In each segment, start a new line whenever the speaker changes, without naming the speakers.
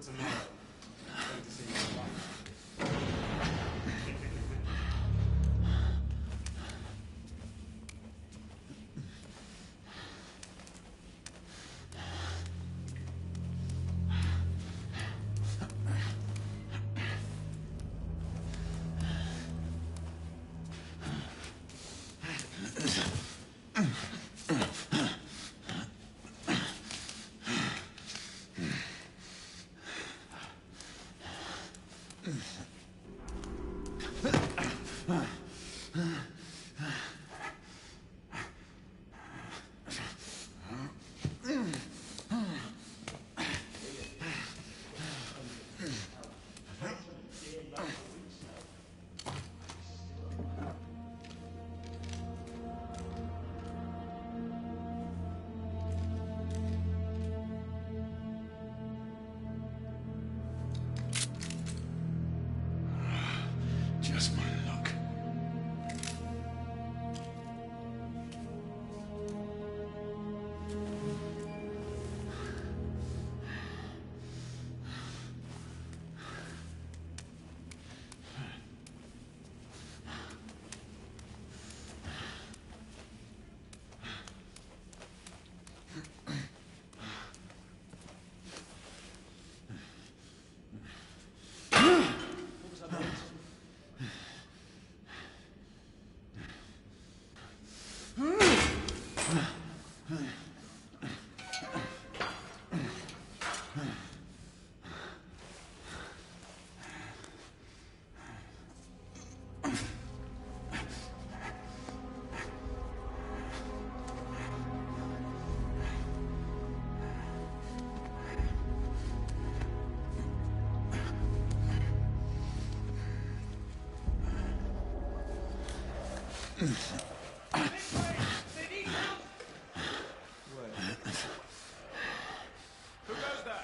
tomorrow. Going to see your wife.
Just my luck.
Who goes there?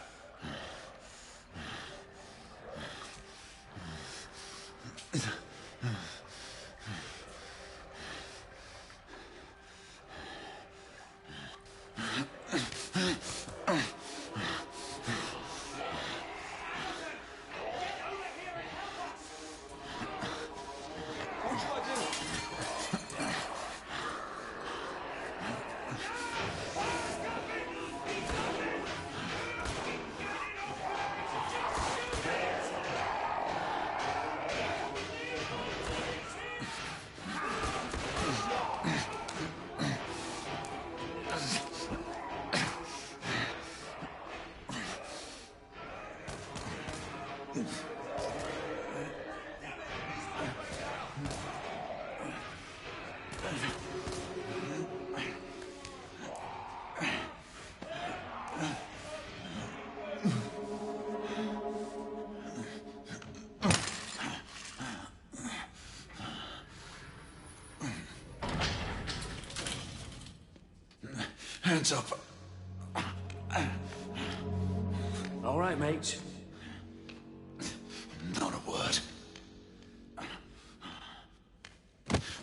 Hands up.
All right, mate.
Not a word.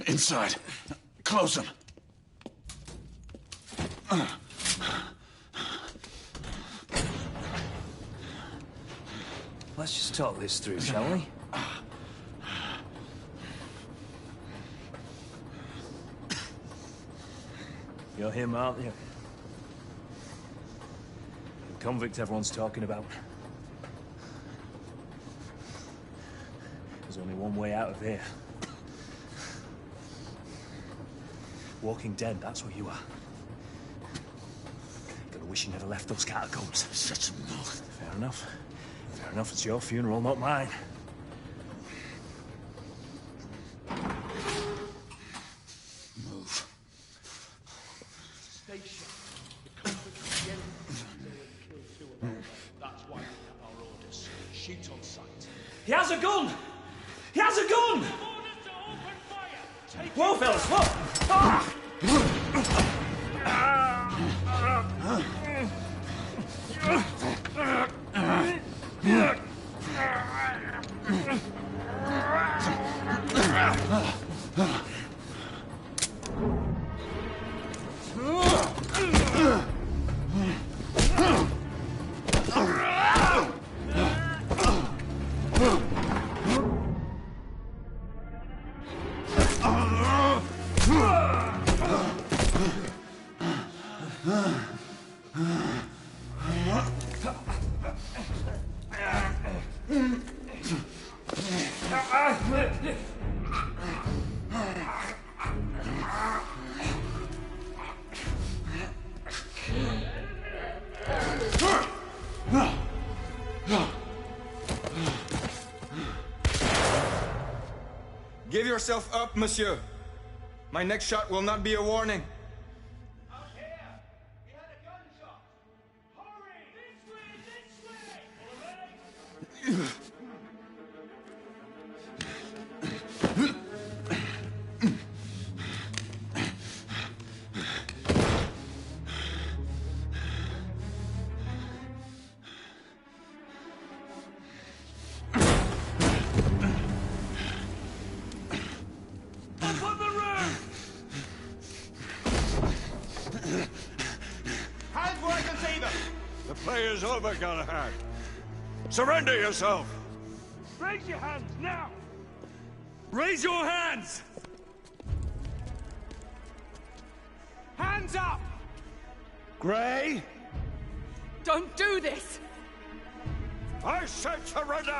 Inside. Close them.
Let's just talk this through, shall we? You're him, aren't you? The convict everyone's talking about. There's only one way out of here. Walking Dead, that's what you are. Gotta wish you never left those catacombs.
Such a mouth.
Fair enough. Fair enough, it's your funeral, not mine.
Move.
Stay shut. The convict at the end of the day killed two of them. That's why we have our orders. Shoot on sight.
He has a gun! He has a gun!
Orders to open fire! Take
Whoa, fellas, whoa! Ah!
Give yourself up, monsieur. My next shot will not be a warning.
Out here! We had a gunshot! Hurry! This way! This way! All right?
Up on the roof!
Hands where I can see them!
The play is over, Galahad. Surrender yourself!
Raise your hands, now! Raise your hands!
Hands up!
Grey,
Don't do this!
I said surrender!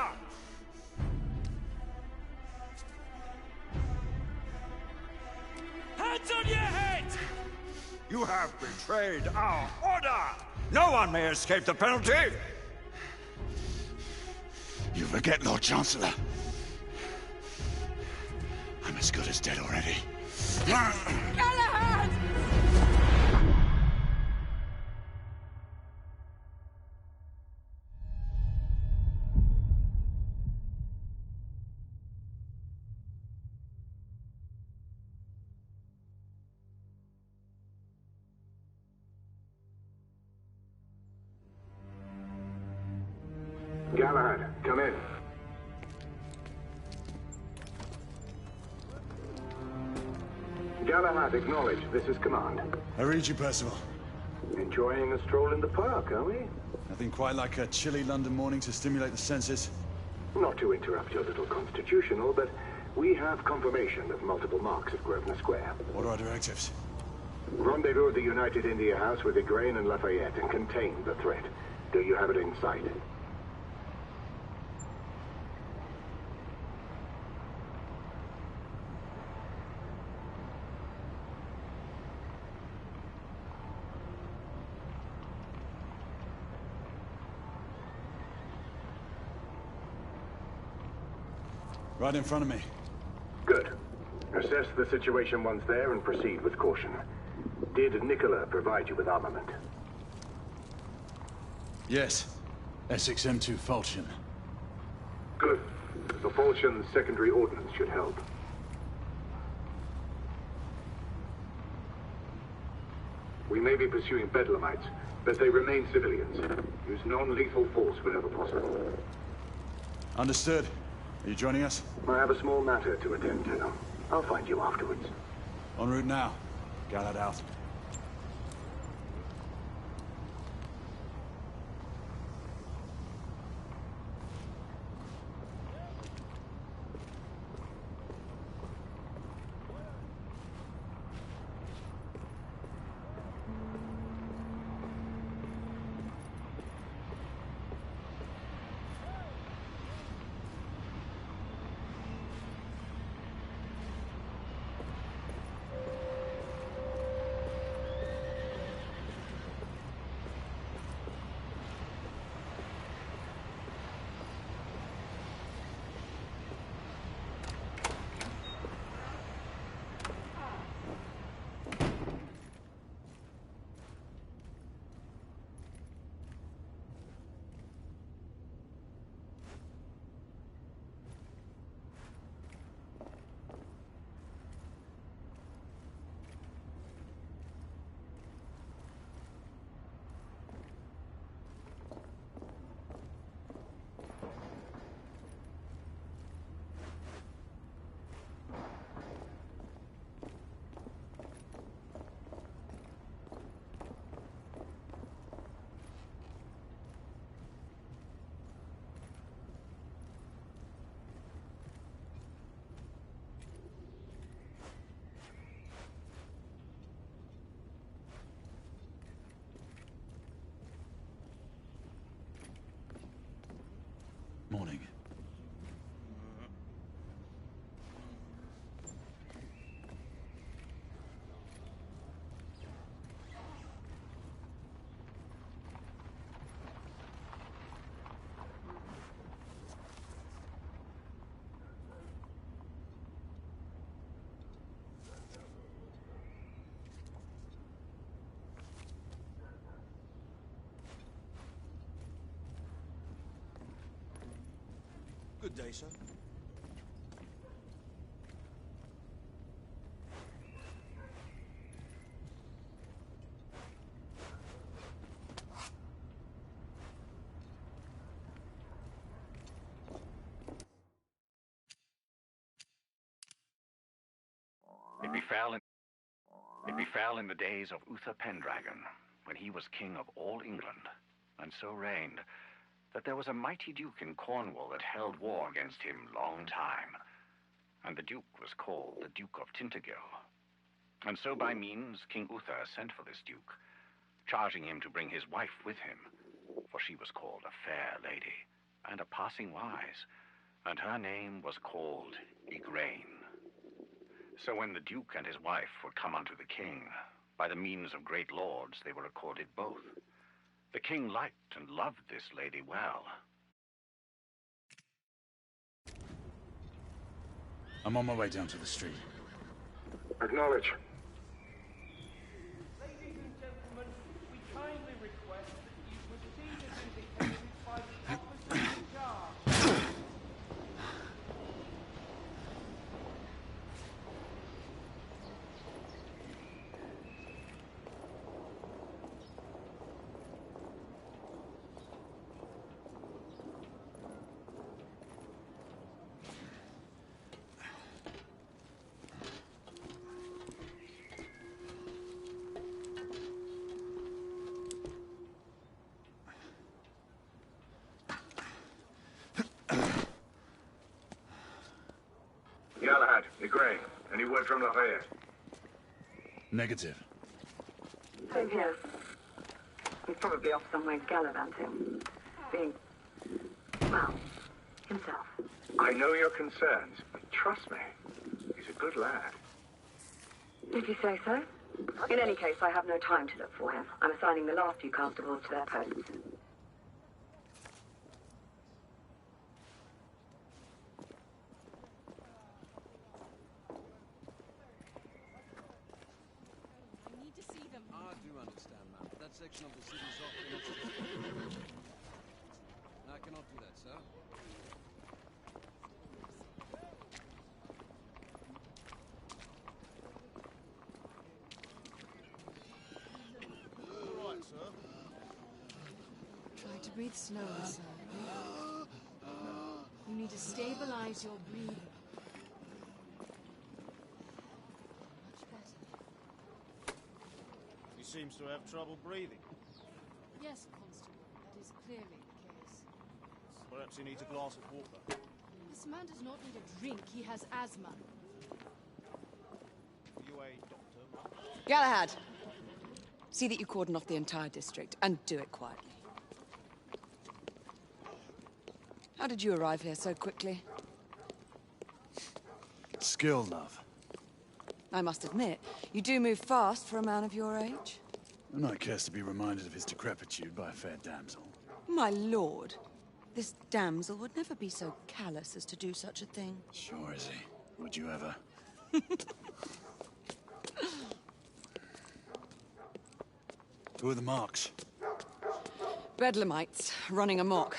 Hands on your head!
You have betrayed our order! No one may escape the penalty!
You forget, Lord Chancellor. I'm as good as dead already.
Galahad!
Galahad, come in. Galahad, acknowledge. This is command.
I read you, Percival.
Enjoying a stroll in the park, are we?
Nothing quite like a chilly London morning to stimulate the senses.
Not to interrupt your little constitutional, but we have confirmation of multiple marks of Grosvenor Square.
What are our directives?
Rendezvous at the United India House with Igraine and Lafayette and contain the threat. Do you have it in sight?
Right in front of me.
Good. Assess the situation once there and proceed with caution. Did Nicola provide you with armament?
Yes. Essex M2 Falchion.
Good. The Falchion's secondary ordnance should help. We may be pursuing Bedlamites, but they remain civilians. Use non-lethal force whenever possible.
Understood. Are you joining us?
I have a small matter to attend to. I'll find you afterwards.
En route now. Galahad out. Morning.
Good day, sir.
It befell in the days of Uther Pendragon, when he was king of all England, and so reigned, that there was a mighty duke in Cornwall that held war against him long time. And the duke was called the Duke of Tintagel. And so by means King Uther sent for this duke, charging him to bring his wife with him, for she was called a fair lady, and a passing wise, and her name was called Igraine. So when the duke and his wife were come unto the king, by the means of great lords they were accorded both. The king liked and loved this lady well.
I'm on my way down to the street.
Acknowledge.
Ladies and gentlemen, we kindly request that you proceed as indicated by the officer in charge.
Galahad, Igraine, any word from Lafayette?
Negative.
Same here. He's probably off somewhere gallivanting. Being, well, himself.
I know your concerns, but trust me, he's a good lad.
If you say so. In any case, I have no time to look for him. I'm assigning the last few constables to their posts.
I do understand, ma'am. That section of the city is off. I cannot do that, sir.
All right, sir.
Try to breathe slower, sir. You need to stabilize your breathing. Much better.
He seems to have trouble breathing.
Yes, Constable. That is clearly the case.
Perhaps he needs a glass of water.
This man does not need a drink. He has asthma.
Are you a doctor?
Galahad! See that you cordon off the entire district, and do it quietly. How did you arrive here so quickly?
Skill, love.
I must admit, you do move fast for a man of your age.
A knight cares to be reminded of his decrepitude by a fair damsel.
My lord, this damsel would never be so callous as to do such a thing.
Sure is he. Would you ever? Who are the marks?
Bedlamites, running amok.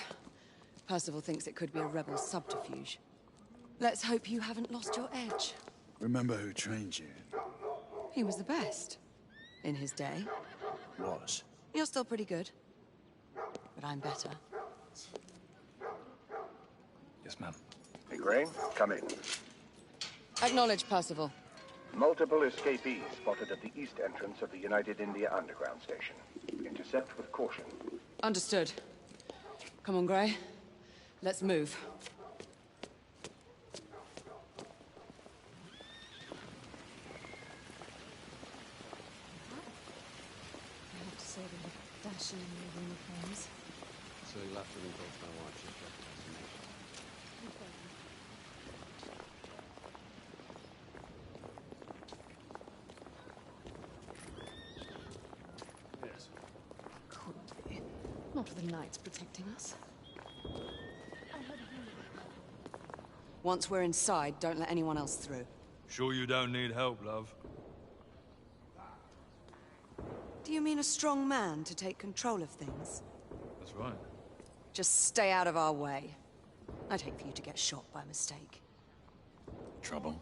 Percival thinks it could be a rebel subterfuge. Let's hope you haven't lost your edge.
Remember who trained you?
He was the best. In his day.
Was.
You're still pretty good. But I'm better.
Yes, ma'am.
Igraine, come in.
Acknowledge, Percival.
Multiple escapees spotted at the east entrance of the United India Underground Station. Intercept with caution.
Understood. Come on, Grey. Let's move.
I have to say they look dashing in their uniforms.
So you'll have to revoke my watch and check the
Yes.
Couldn't be. Not with the knights protecting us.
Once we're inside, don't let anyone else through.
Sure you don't need help, love?
Do you mean a strong man to take control of things?
That's right.
Just stay out of our way. I'd hate for you to get shot by mistake.
Trouble?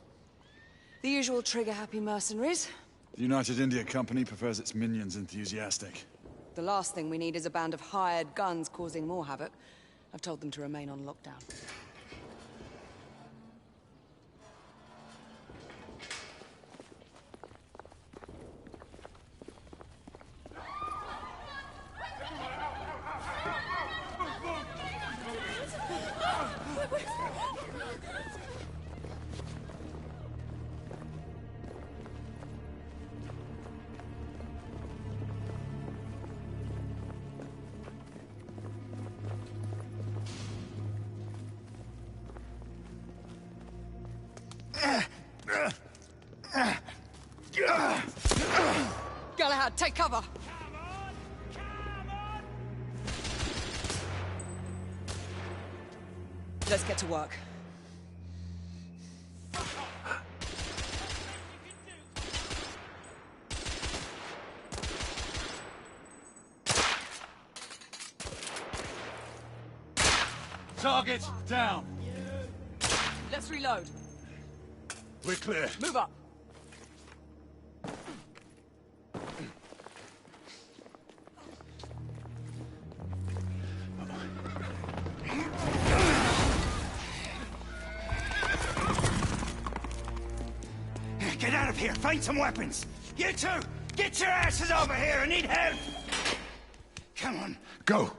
The usual trigger-happy mercenaries.
The United India Company prefers its minions enthusiastic.
The last thing we need is a band of hired guns causing more havoc. I've told them to remain on lockdown. Galahad, take cover! Let's get to work.
Target down!
Let's reload.
We're clear.
Move up.
Get out of here! Find some weapons! You two! Get your asses over here! I need help! Come on.
Go!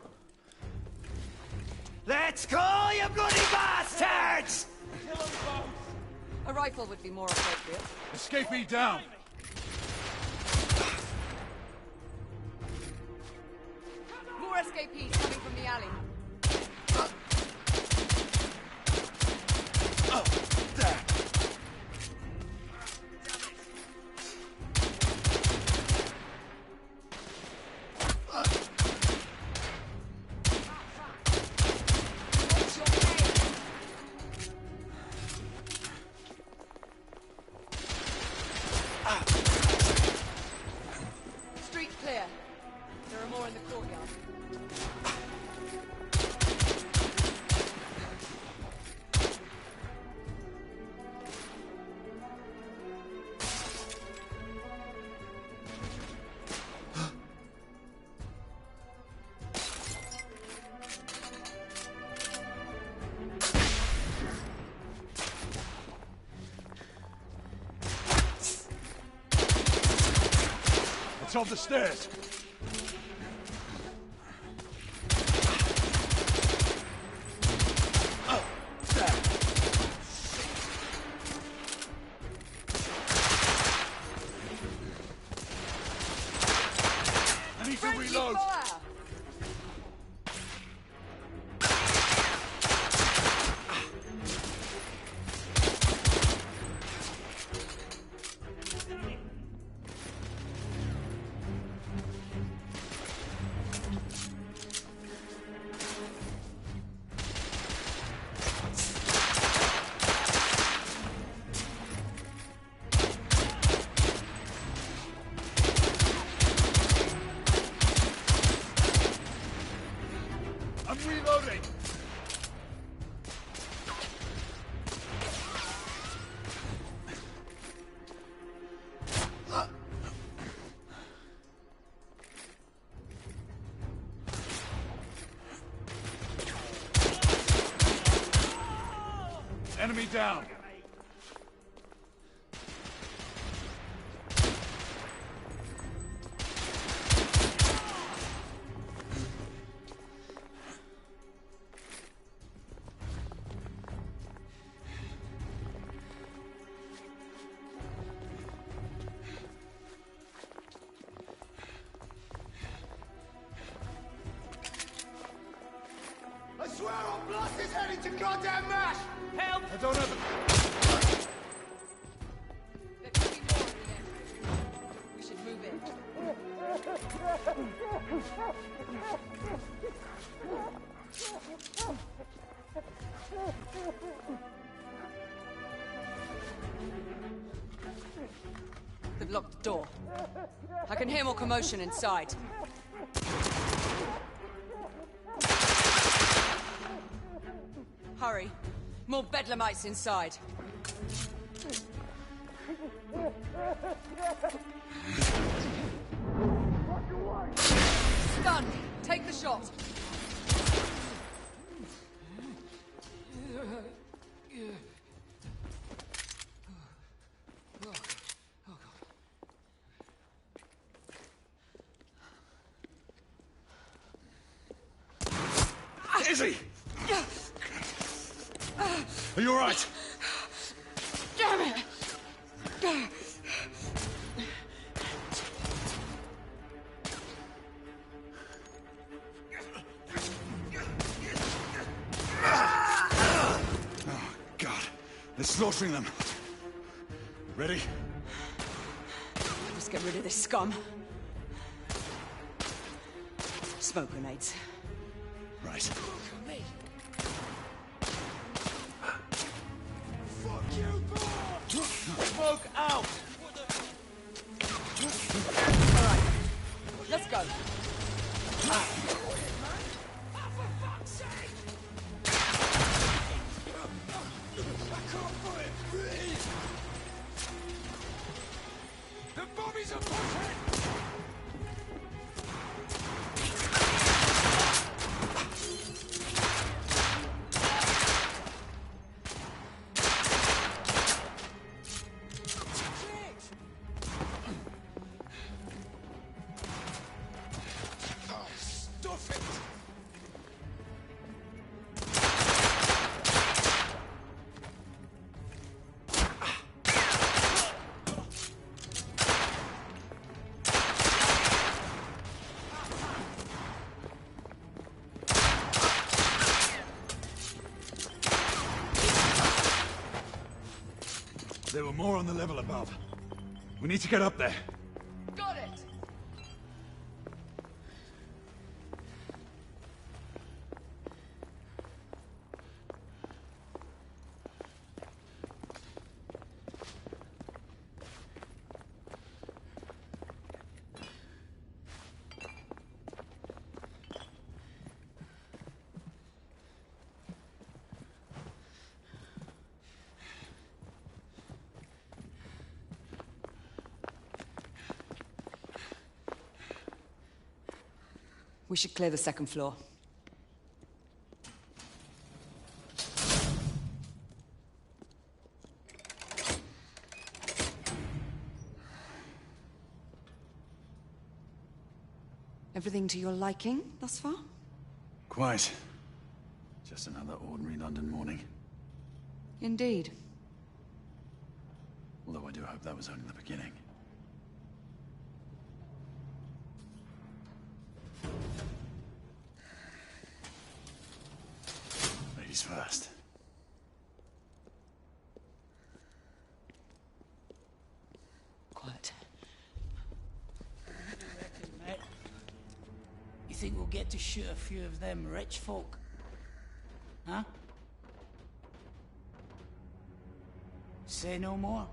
Let's go, you bloody bastards!
A rifle would be more appropriate.
Escapee down!
More escapees coming from the alley.
There.
Street clear. There are more in the courtyard.
It's on the stairs! I need to reload!
Fire!
I'm reloading! Enemy down!
I swear I'll blast his head into goddamn mash!
Help!
I don't have a...
There could be more in the end. We should move in. They've locked the door. I can hear more commotion inside. hurry. More bedlamites inside. Stunned. Take the shot.
Izzy! Are you all right?
Damn it!
Oh, God. They're slaughtering them. Ready?
Let's get rid of this scum. Smoke grenades.
Right.
Fuck you, boy! Smoke out!
All right. Let's go.
The bobbies are pushing!
There were more on the level above. We need to get up there.
Got it. We should clear the second floor. Everything to your liking thus far?
Quite. Just another ordinary London morning.
Indeed.
Although I do hope that was only the beginning. Ladies first.
Quiet.
Mate, you think we'll get to shoot a few of them rich folk? Huh? Say no more.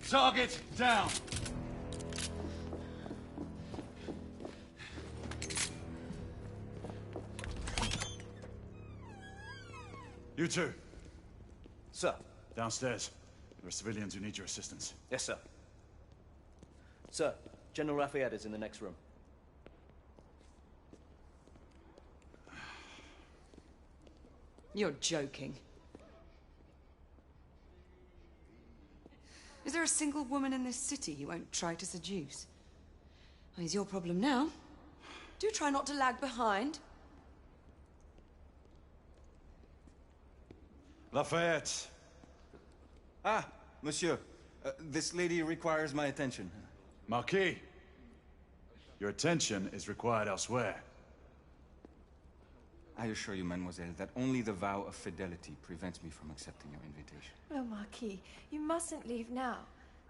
Target down. You two.
Sir.
Downstairs. There are civilians who need your assistance.
Yes, sir. Sir, General Lafayette is in the next room.
You're joking. Is there a single woman in this city you won't try to seduce? Well, it's your problem now. Do try not to lag behind.
Lafayette.
Ah, monsieur. This lady requires my attention.
Marquis. Your attention is required elsewhere.
I assure you, mademoiselle, that only the vow of fidelity prevents me from accepting your invitation.
Oh, Marquis, you mustn't leave now.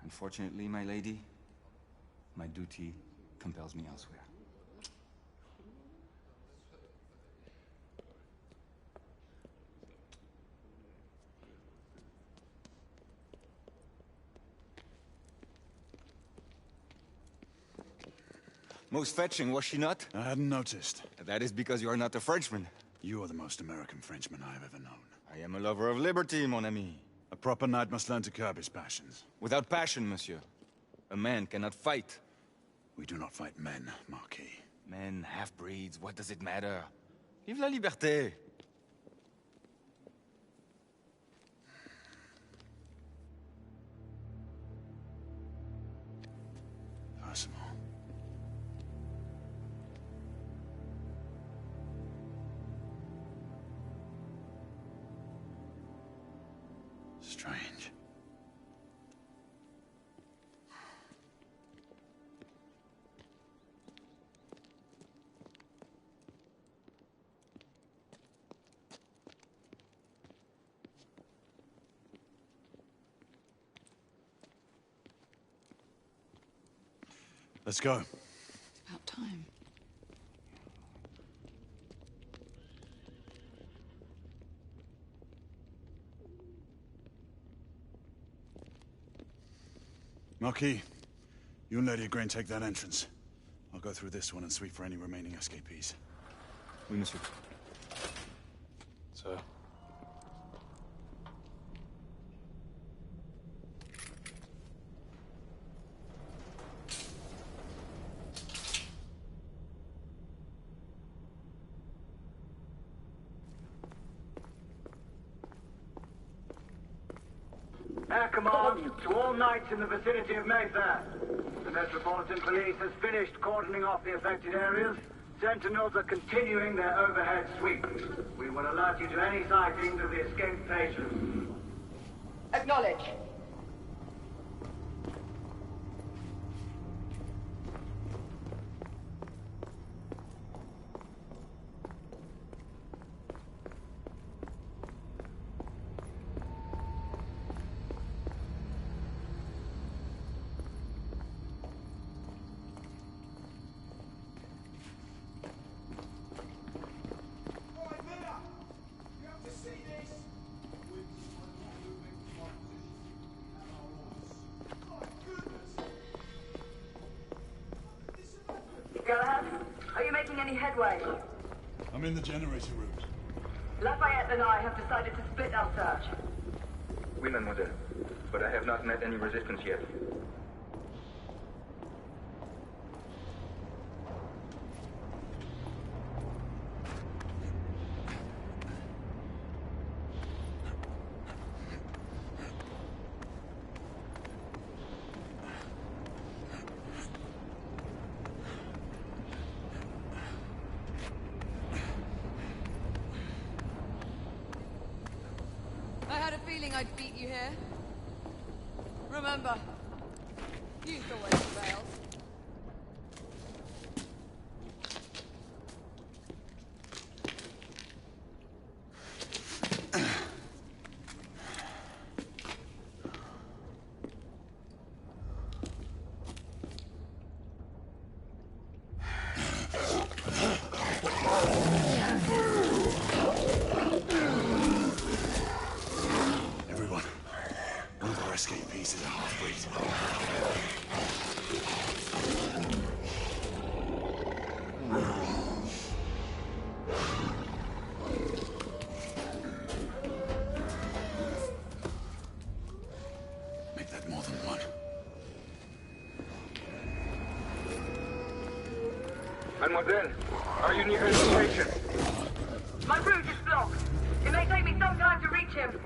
Unfortunately, my lady, my duty compels me elsewhere. Most fetching, was she not?
I hadn't noticed.
That is because you are not a Frenchman.
You are the most American Frenchman I have ever known.
I am a lover of liberty, mon ami.
A proper knight must learn to curb his passions.
Without passion, monsieur, a man cannot fight.
We do not fight men, Marquis.
Men, half-breeds, what does it matter? Vive la liberté!
Percival. Strange. Let's go.
About time.
Marquis, you and Lady Grain take that entrance. I'll go through this one and sweep for any remaining escapees.
Oui, monsieur.
Sir.
Air command to all knights in the vicinity of Mayfair. The Metropolitan Police has finished cordoning off the affected areas. Sentinels are continuing their overhead sweep. We will alert you to any sightings of the escaped patients.
Acknowledge. Galahad, are you making any headway?
I'm in the generator room.
Lafayette and I have decided to split our search.
Oui, mademoiselle. But I have not met any resistance yet.
I had a feeling I'd beat you here. Remember, youth always prevails.
Everyone, one of the escapees is a half-breed. Make that more than one.
Mademoiselle, are you near his location?
My route is blocked. It may take me some time to reach him.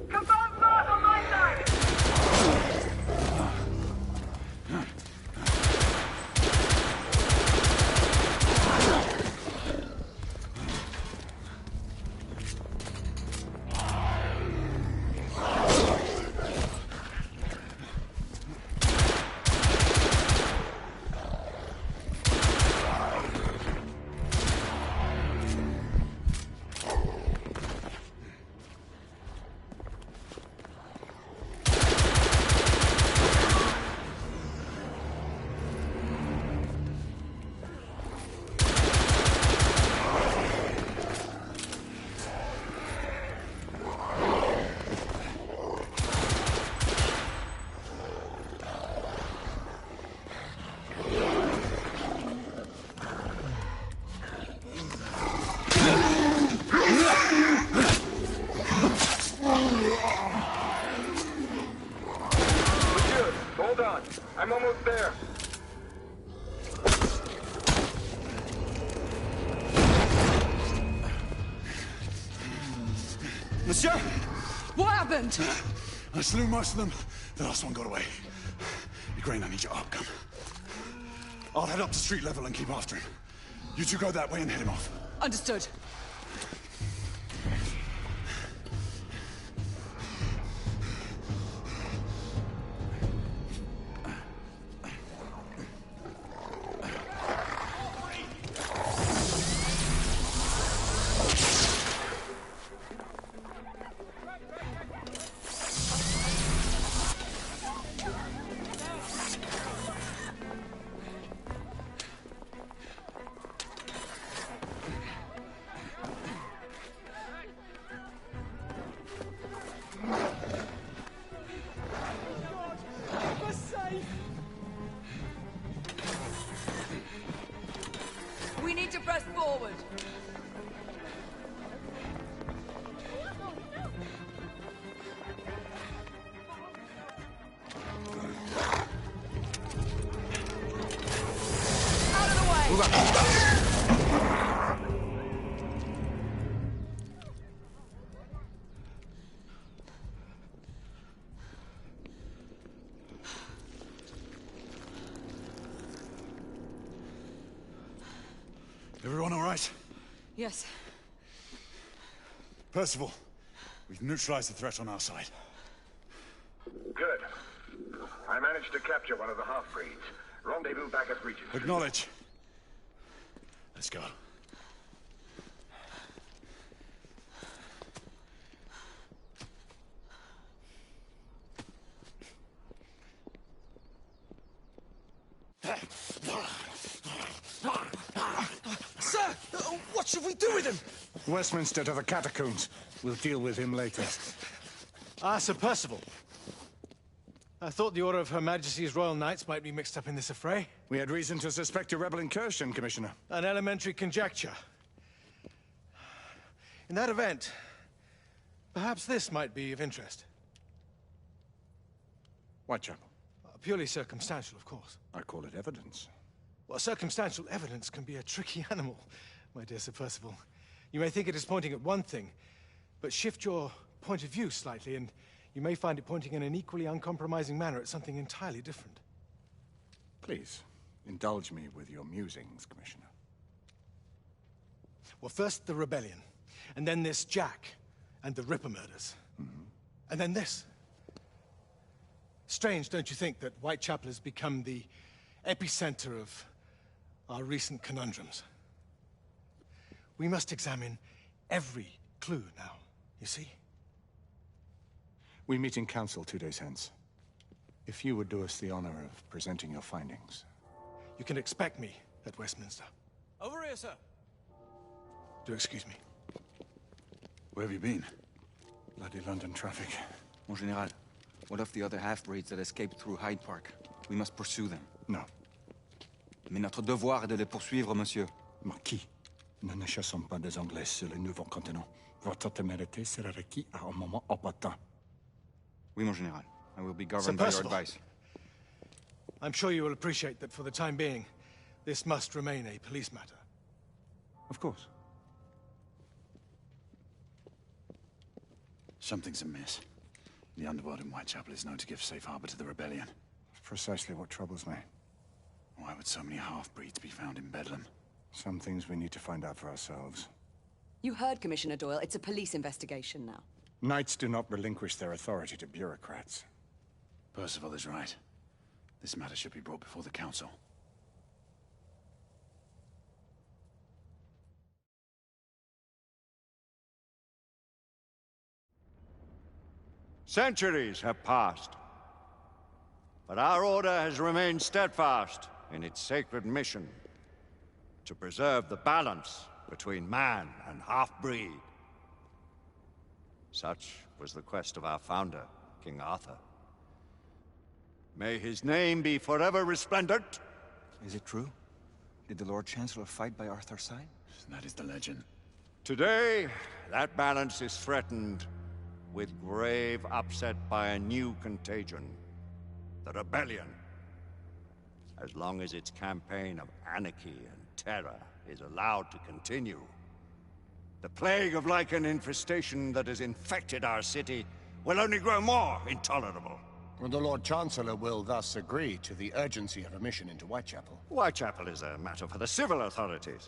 Confirmed mark on my side.
Monsieur, hold on. I'm almost there.
Monsieur!
What happened?
I slew most of them. The last one got away. Igraine, I need your arc gun. I'll head up to street level and keep after him. You two go that way and head him off.
Understood. We need to press forward. Out of the way!
Everyone all right?
Yes.
Percival, we've neutralized the threat on our side.
Good. I managed to capture one of the half-breeds. Rendezvous back at Regent Street.
Acknowledge. Let's go.
Sir! What should we do with him?
Westminster to the catacombs. We'll deal with him later.
Ah, Sir Percival. I thought the Order of Her Majesty's Royal Knights might be mixed up in this affray.
We had reason to suspect a rebel incursion, Commissioner.
An elementary conjecture. In that event, perhaps this might be of interest.
Whitechapel.
Purely circumstantial, of course.
I call it evidence.
Well, circumstantial evidence can be a tricky animal, my dear Sir Percival. You may think it is pointing at one thing, but shift your point of view slightly, and you may find it pointing in an equally uncompromising manner at something entirely different.
Please, indulge me with your musings, Commissioner.
Well, first the rebellion, and then this Jack, and the Ripper murders. And then this. Strange, don't you think, that Whitechapel has become the epicenter of our recent conundrums? We must examine every clue now, you see?
We meet in council 2 days hence. If you would do us the honor of presenting your findings.
You can expect me at Westminster.
Over here, sir.
Do excuse me.
Where have you been?
Bloody London traffic.
Mon Général, what of the other half-breeds that escaped through Hyde Park? We must pursue them.
No.
Mais notre devoir est de les poursuivre, monsieur.
Marquis, nous ne chassons pas des Anglais sur le nouveau continent. Votre témérité sera requis à un moment opportun.
Oui, mon Général. I will be governed by your advice.
I'm sure you will appreciate that for the time being, this must remain a police matter.
Of course.
Something's amiss. The underworld in Whitechapel is known to give safe harbor to the rebellion.
That's precisely what troubles me.
Why would so many half-breeds be found in Bedlam?
Some things we need to find out for ourselves.
You heard Commissioner Doyle. It's a police investigation now.
Knights do not relinquish their authority to bureaucrats.
Percival is right. This matter should be brought before the council.
Centuries have passed, but our order has remained steadfast in its sacred mission to preserve the balance between man and half-breed. Such was the quest of our founder, King Arthur. May his name be forever resplendent.
Is it true? Did the Lord Chancellor fight by Arthur's side?
That is the legend.
Today, that balance is threatened with grave upset by a new contagion, the rebellion. As long as its campaign of anarchy and terror is allowed to continue, the plague of Lycan infestation that has infected our city will only grow more intolerable.
The Lord Chancellor will thus agree to the urgency of a mission into Whitechapel.
Whitechapel is a matter for the civil authorities.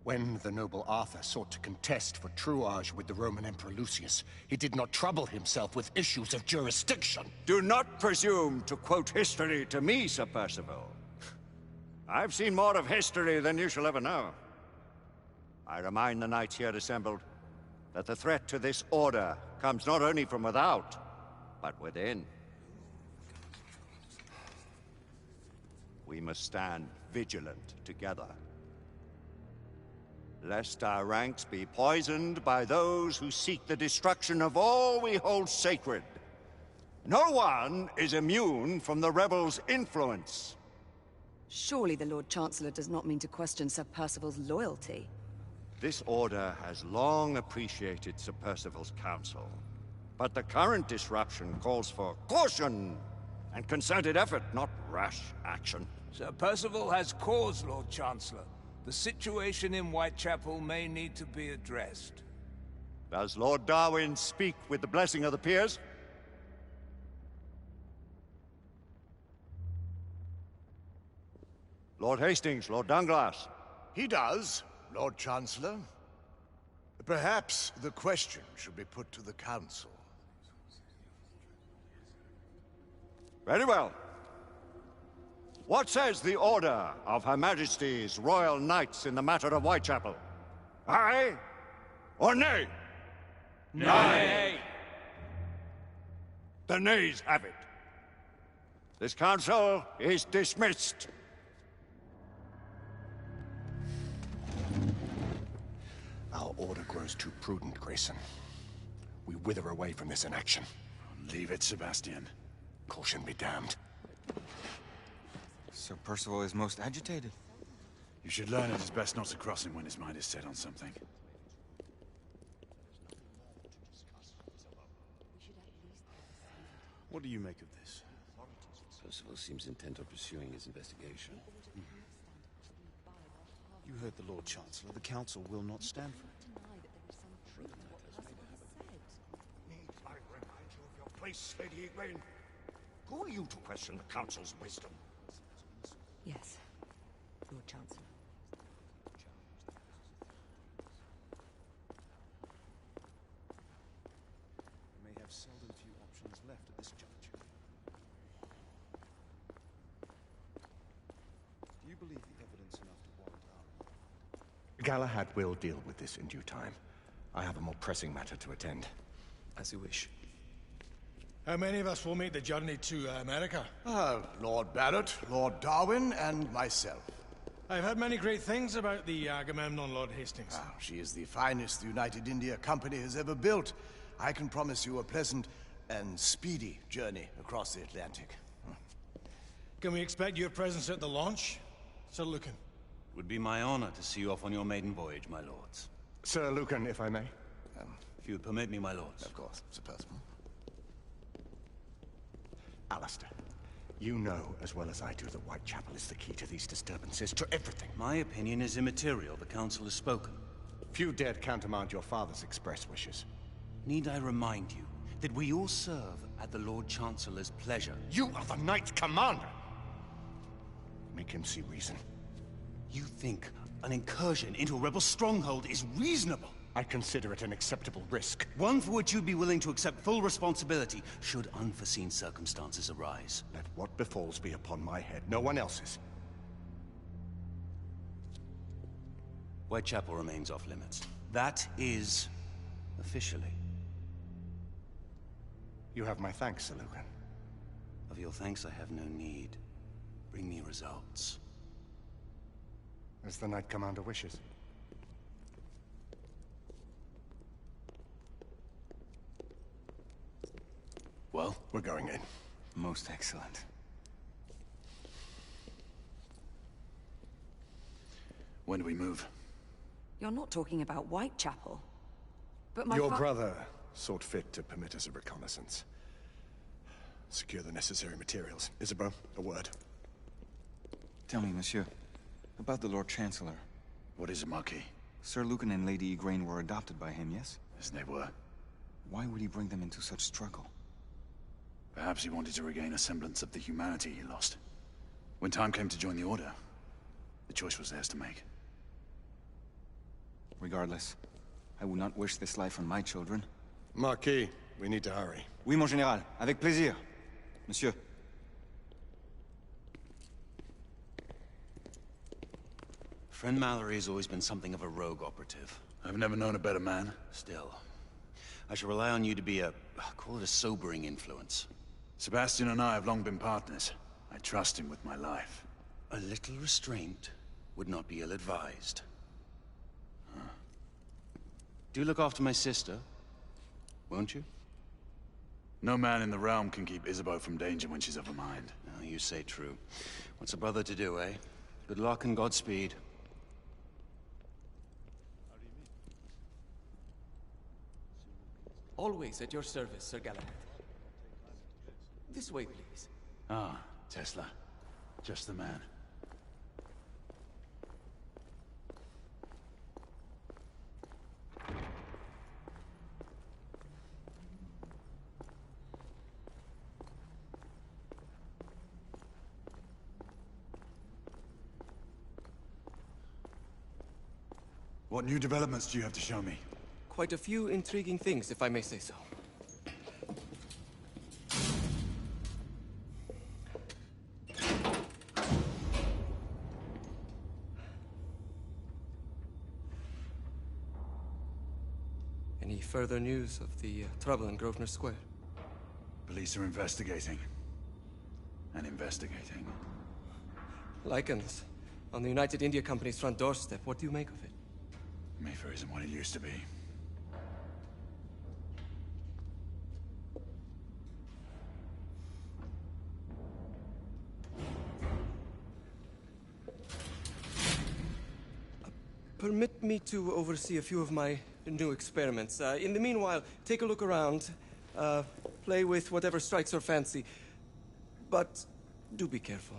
When the noble Arthur sought to contest for truage with the Roman Emperor Lucius, he did not trouble himself with issues of jurisdiction.
Do not presume to quote history to me, Sir Percival. I've seen more of history than you shall ever know. I remind the knights here assembled that the threat to this order comes not only from without, but within. We must stand vigilant together, lest our ranks be poisoned by those who seek the destruction of all we hold sacred. No one is immune from the rebels' influence.
Surely the Lord Chancellor does not mean to question Sir Percival's loyalty.
This order has long appreciated Sir Percival's counsel, but the current disruption calls for caution and concerted effort, not rash action.
Sir Percival has cause, Lord Chancellor. The situation in Whitechapel may need to be addressed.
Does Lord Darwin speak with the blessing of the peers? Lord Hastings, Lord Dunglass.
He does, Lord Chancellor. Perhaps the question should be put to the Council.
Very well. What says the Order of Her Majesty's Royal Knights in the matter of Whitechapel? Aye or nay?
Nay.
The nays have it. This council is dismissed.
Our order grows too prudent, Grayson. We wither away from this inaction.
Leave it, Sebastian.
Caution be damned.
Sir Percival is most agitated.
You should learn it is best not to cross him when his mind is set on something.
What do you make of this?
Percival seems intent on pursuing his investigation.
You heard the Lord Chancellor. The Council will not stand for it.
Need I remind you of your place, Lady Egwene? Who are you to question the Council's wisdom?
Yes, Lord Chancellor.
We may have seldom few options left at this juncture. Do you believe the evidence enough to warrant our...
Galahad will deal with this in due time. I have a more pressing matter to attend.
As you wish.
How many of us will make the journey to America?
Lord Barrett, Lord Darwin, and myself.
I've heard many great things about the Agamemnon, Lord Hastings.
She is the finest the United India Company has ever built. I can promise you a pleasant and speedy journey across the Atlantic.
Can we expect your presence at the launch, Sir Lucan?
It would be my honor to see you off on your maiden voyage, my lords.
Sir Lucan, if I may.
If you would permit me, my lords.
Of course, Sir Percival.
Alistair, you know as well as I do that Whitechapel is the key to these disturbances, to everything.
My opinion is immaterial. The Council has spoken.
Few dared countermand your father's express wishes.
Need I remind you that we all serve at the Lord Chancellor's pleasure?
You are the Knight Commander! Make him see reason.
You think an incursion into a rebel stronghold is reasonable?
I consider it an acceptable risk.
One for which you'd be willing to accept full responsibility should unforeseen circumstances arise.
Let what befalls be upon my head, no one else's.
Whitechapel remains off limits. That is officially.
You have my thanks, Sir Lucan.
Of your thanks I have no need. Bring me results.
As the Knight Commander wishes.
Well?
We're going in.
Most excellent. When do we move?
You're not talking about Whitechapel. But my
Your brother sought fit to permit us a reconnaissance. Secure the necessary materials. Isabeau, a word.
Tell me, monsieur, about the Lord Chancellor.
What is it, Marquis?
Sir Lucan and Lady Igraine were adopted by him, yes?
Yes, they were.
Why would he bring them into such struggle?
Perhaps he wanted to regain a semblance of the humanity he lost. When time came to join the Order, the choice was theirs to make.
Regardless, I would not wish this life on my children.
Marquis, we need to hurry.
Oui, mon général. Avec plaisir. Monsieur.
Friend Mallory has always been something of a rogue operative.
I've never known a better man.
Still, I shall rely on you to be call it a sobering influence.
Sebastian and I have long been partners. I trust him with my life.
A little restraint would not be ill-advised. Do look after my sister, won't you?
No man in the realm can keep Isabeau from danger when she's of a mind.
Oh, you say true. What's a brother to do, eh? Good luck and Godspeed.
Always at your service, Sir Galahad. This way, please.
Ah, Tesla. Just the man. What new developments do you have to show me?
Quite a few intriguing things, if I may say so. Any further news of the trouble in Grosvenor Square?
Police are investigating. And investigating.
Lycans, on the United India Company's front doorstep. What do you make of it?
Mayfair isn't what it used to be.
Permit me to oversee a few of my new experiments. In the meanwhile, take a look around. Play with whatever strikes your fancy. But do be careful.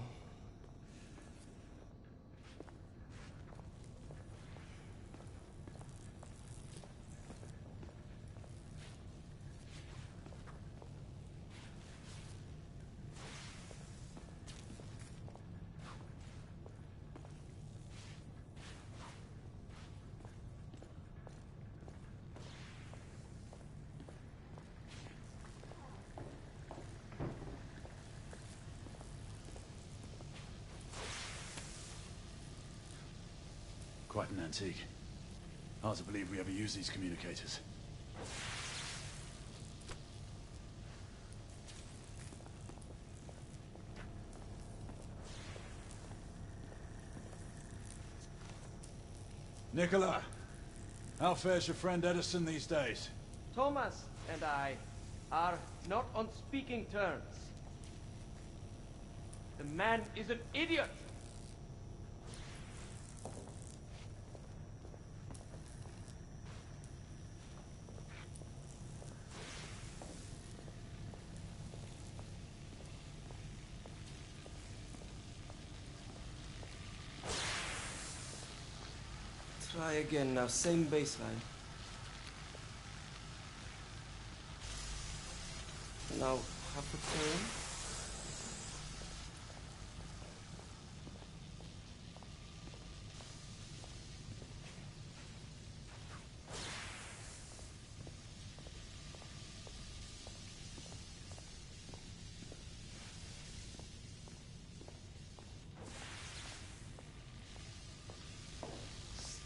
Quite an antique. Hard to believe we ever use these communicators. Nicola, how fares your friend Edison these days?
Thomas and I are not on speaking terms. The man is an idiot! Try again now, same baseline. Now, half a turn.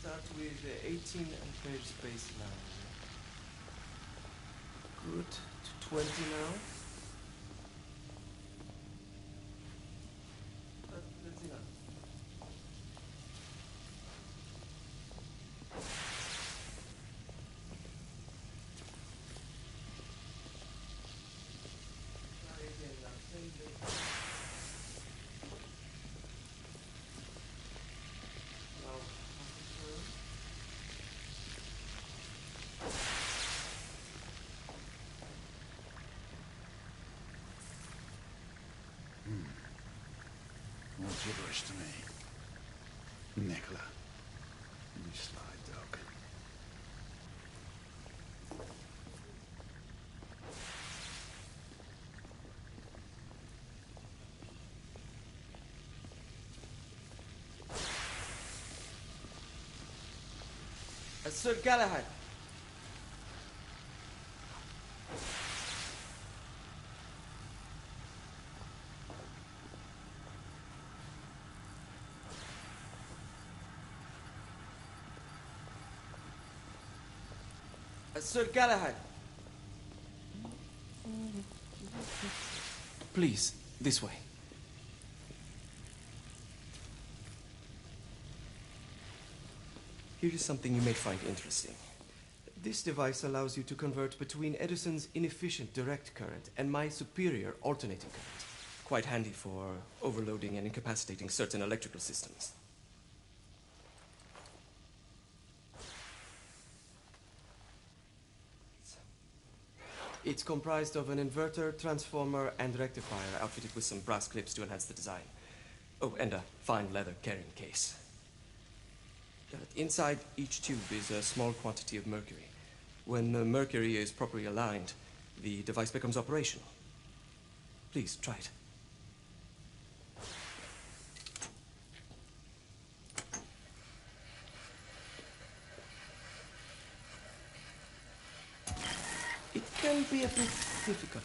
Start with 18 amperes baseline. Good. To 20 now. That's enough. Try again now. Same baseline. Now, half a turn.
More gibberish to me. Nicola, you sly dog.
Sir Galahad. Sir Galahad. Please, this way. Here is something you may find interesting. This device allows you to convert between Edison's inefficient direct current and my superior alternating current. Quite handy for overloading and incapacitating certain electrical systems. It's comprised of an inverter, transformer, and rectifier outfitted with some brass clips to enhance the design. Oh, and a fine leather carrying case. Inside each tube is a small quantity of mercury. When the mercury is properly aligned, the device becomes operational. Please, try it. It can be a bit difficult.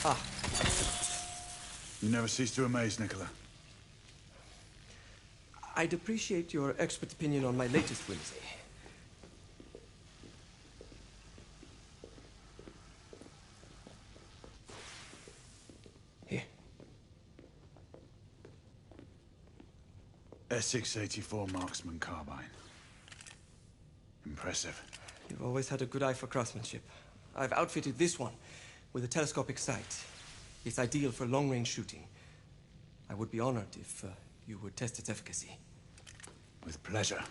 Ah.
You never cease to amaze, Nicola.
I'd appreciate your expert opinion on my latest whimsy. Here.
Essex 84 Marksman Carbine. Impressive.
You've always had a good eye for craftsmanship. I've outfitted this one with a telescopic sight. It's ideal for long-range shooting. I would be honored if you would test its efficacy.
With pleasure.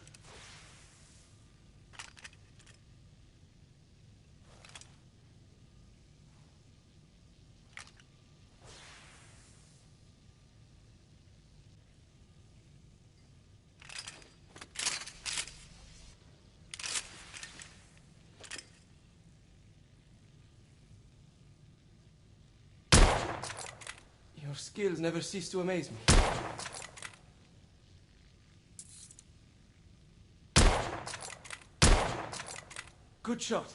Your skills never cease to amaze me. Good shot.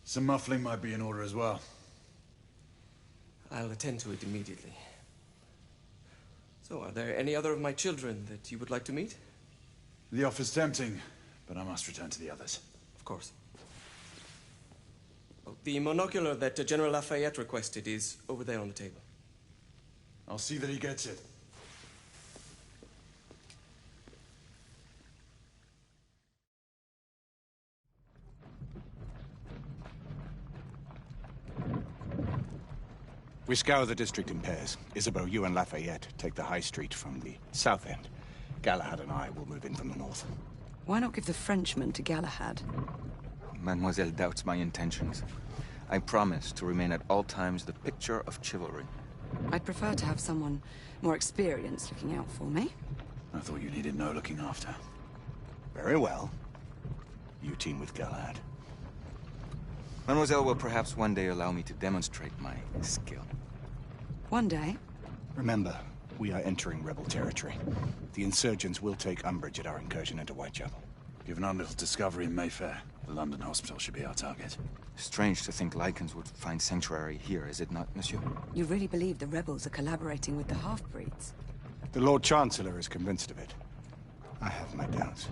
Some muffling might be in order as well.
I'll attend to it immediately. So, are there any other of my children that you would like to meet?
The offer's tempting, but I must return to the others.
Of Of course. Well, the monocular that General Lafayette requested is over there on the table.
I'll see that he gets it.
We scour the district in pairs. Isabeau, you and Lafayette take the high street from the south end. Galahad and I will move in from the north.
Why not give the Frenchman to Galahad?
Mademoiselle doubts my intentions. I promise to remain at all times the picture of chivalry.
I'd prefer to have someone more experienced looking out for me.
I thought you needed no looking after.
Very well. You team with Galahad.
Mademoiselle will perhaps one day allow me to demonstrate my skill.
One day?
Remember, we are entering rebel territory. The insurgents will take umbrage at our incursion into Whitechapel.
Given our little discovery in Mayfair, the London hospital should be our target.
Strange to think Lycans would find sanctuary here, is it not, monsieur?
You really believe the rebels are collaborating with the half-breeds?
The Lord Chancellor is convinced of it. I have my doubts.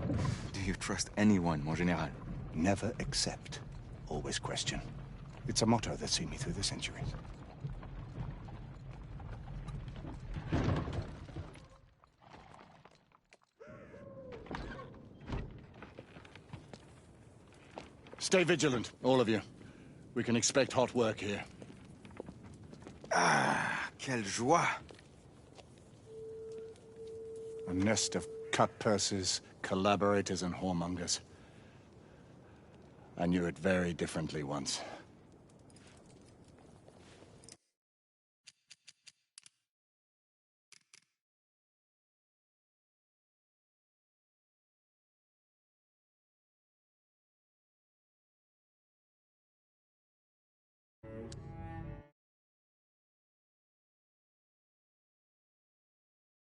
Do you trust anyone, mon général?
Never accept. Always question. It's a motto that's seen me through the centuries. Stay vigilant, all of you. We can expect hot work here.
Ah, quelle joie!
A nest of cut-purses, collaborators, and whoremongers. I knew it very differently once.